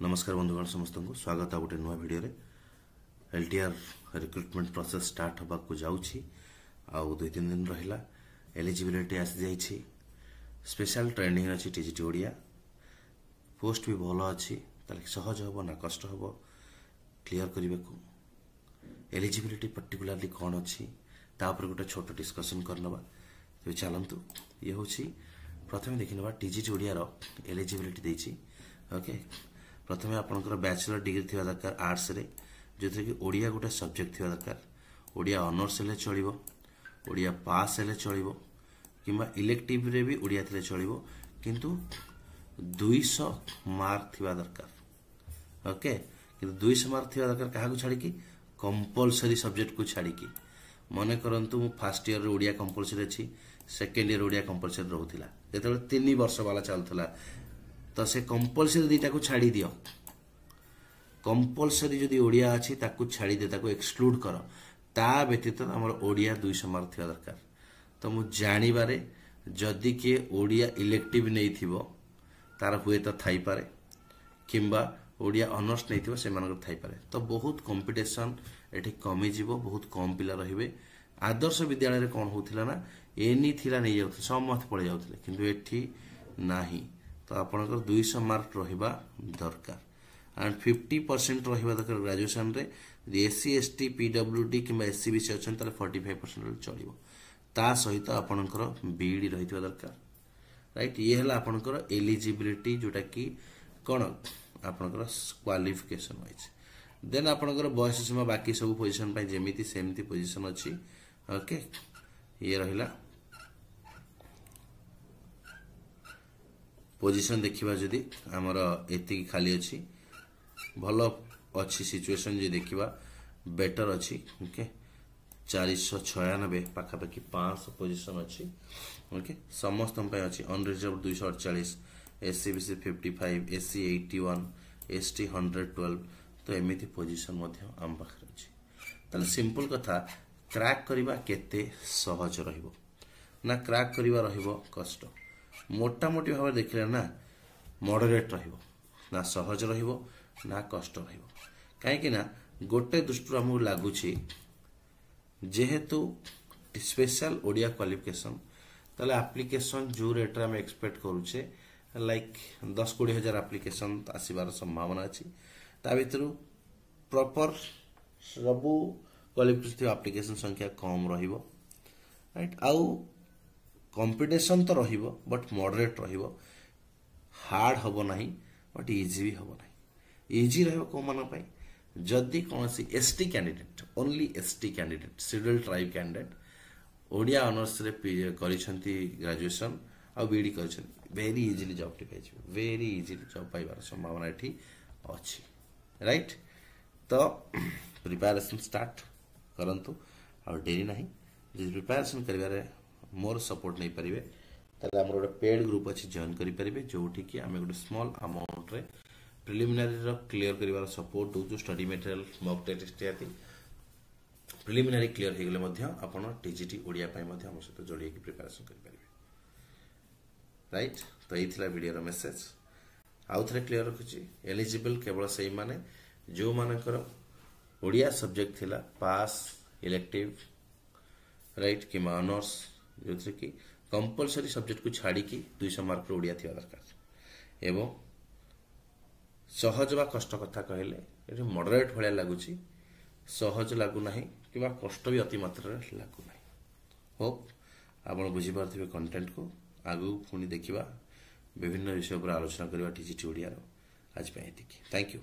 नमस्कार बंधुगण समस्त को स्वागत है गोटे नुआ video LTR recruitment process start होगा को जाऊँगी आउ 2-3 दिन रहा एलिजिबिलिटी आसी जाइए स्पेशल ट्रेनिंग अच्छी टीजीटी ओडिया पोस्ट भी भल अच्छी सहज हम ना कष्ट हम क्लियर करने को एलिजिबिलिटी पर्टिकुलारली कौन अच्छी तापर गोटे छोट डिस्कसन करनवा तो चलतु ये हूँ प्रथम देखने टीजीटी ओडिया एलिजिबिलिटी देछि ओके प्रथम आपंकर बैचलर डिग्री थी दरकार आर्ट्स रे जो थे कि ओडिया गोटे सब्जेक्ट थी दरकार ओडिया ऑनर्स हेले चलिबो ओडिया पास हेले चलिबो किंबा इलेक्टिव रे भी ओडिया थिले चलिबो किंतु 200 मार्क थिबा दरकार ओके किंतु 200 मार्क थिबा दरकार काहा को छाड़ी की कंपलसरी सब्जेक्ट को छाड़ी की मने करंतु मु फर्स्ट ईयर रे ओडिया कंपलसरी अछि सेकंड ईयर ओडिया कंपलसरी रहउथिला जेतबे 3 वर्ष वाला चलथला तो से कंपलसरी दीटा को छाड़ी दियो कंपलसरी जदि ओडिया अछि ताकू छाड़ी दे ताकू एक्सक्लूड कर ता व्यतीत हमर ओडिया 200 मार्क थिबा दरकार तो मु जानि बारे जदि के ओडिया इलेक्टिव नै थिबो तार हुए तो थाई पारे किंबा ओडिया ऑनर्स नै थिबो से मानकर थाई पारे तो बहुत कंपटीशन एठी कमी जीवो बहुत कम पिला रहिबे आदर्श विद्यालय रे कोन होथिला ना एनी थिला नै जाउथ समस्त पळे जाउथले किंतु एठी नाही तो आपनकर 200 मार्क रहिबा दरकार एंड 50% रहिबा दरकार ग्रेजुएशन रे एससी एसटी पीडब्ल्यूडी किंबा एससीबीसी अछन ताले 45% चलिबो ता सहित आपनकर बीडी रहितबा दरकार राइट ये हला आपनकर एलिजिबिलिटी जोटा कि कोन आपनकर क्वालिफिकेशन वाइज देन आपनकर बयस सीमा बाकी सब पोजीशन पय जेमिति सेमिति पोजीशन अछि ओके ये रहिला पोजीशन देखिबा जदि हमर एति खाली अछि भलो अच्छी सिचुएशन जे देखिबा बेटर अछि ओके 496 पाखापाखि 500 पोजीशन अछि ओके समस्त पय अछि अनरिजर्व 248 एससीबीसी 55 एससी 81 एसटी 112 तो एमिति पोजीशन मध्य आम पाखर अछि तले सिंपल कथा क्रैक करिबा केते सहज रहिबो ना क्रैक करिबा रहिबो कष्ट मोटा मोटी भाव देखले ना मॉडरेट रहिबो ना सहज रहिबो ना कष्ट रहिबो काहे कि ना गोटे दृष्टि हमहु लागुछि जेहेतु स्पेशल ओडिया क्वालिफिकेशन तले एप्लीकेशन जो रेट रे हम एक्सपेक्ट करूछे लाइक 10-20 हजार एप्लीकेशन आसीबार संभावना अछि ता भितरु प्रॉपर सबु क्वालिफिकेशन एप्लीकेशन संख्या कम रहिबो राइट आउ कंपटीशन तो रहिबो बट मॉडरेट रहिबो हार्ड हबो नाही बट इजी भी हबो नाही इजी रहबो को मन पय जदि कोनसी ST candidate only ST candidate schedule tribe candidate Odia honours रे करिसंती ग्रेजुएशन आ बीडी करिसंती वेरी इजीली जॉब टी पाइ वेरी इजीली जॉब पाइबार संभावना एठी अछि राइट तो प्रिपरेशन स्टार्ट करंतु आ डेरी नाही जे प्रिपरेशन करिवारे मोर सपोर्ट नहीं पारिबे तले हमर गोटे पेड ग्रुप अछि जॉइन करि पारिबे जोठी कि हमें गोटे स्मॉल अमाउंट रे प्रिलिमिनरी रो क्लियर करिवार सपोर्ट दउ स्टडी मटेरियल मॉक टेस्ट इत्यादि प्रिलिमिनरी क्लियर हे गेले मध्य आपण टीजीटी ओडिया पय मध्य हम सहित जोड़ी के प्रिपरेशन करि पारिबे राइट तो एथिला वीडियो रो मेसेज आउ थरे क्लियर रखुची एलिजिबल केवल सही माने जो मानकर ओडिया सब्जेक्ट थिला पास इलेक्टिव राइट कि ऑनर्स जो कि कंपलसरी सब्जेक्ट को छाड़ी की 200 मार्क रो ओडिया थिया दरकार एवं सहज बा कष्ट कथा कहले एठी मॉडरेट भलिया लागुची सहज लागु नाही किबा कष्ट भी अति मात्रा रे लागु नाही होप आपण बुझी पारथिबे कंटेंट को आगु पुनी देखिबा विभिन्न विषय पर आलोचना करबा टीजीटी ओडिया रो आज पे एतिकी थैंक यू।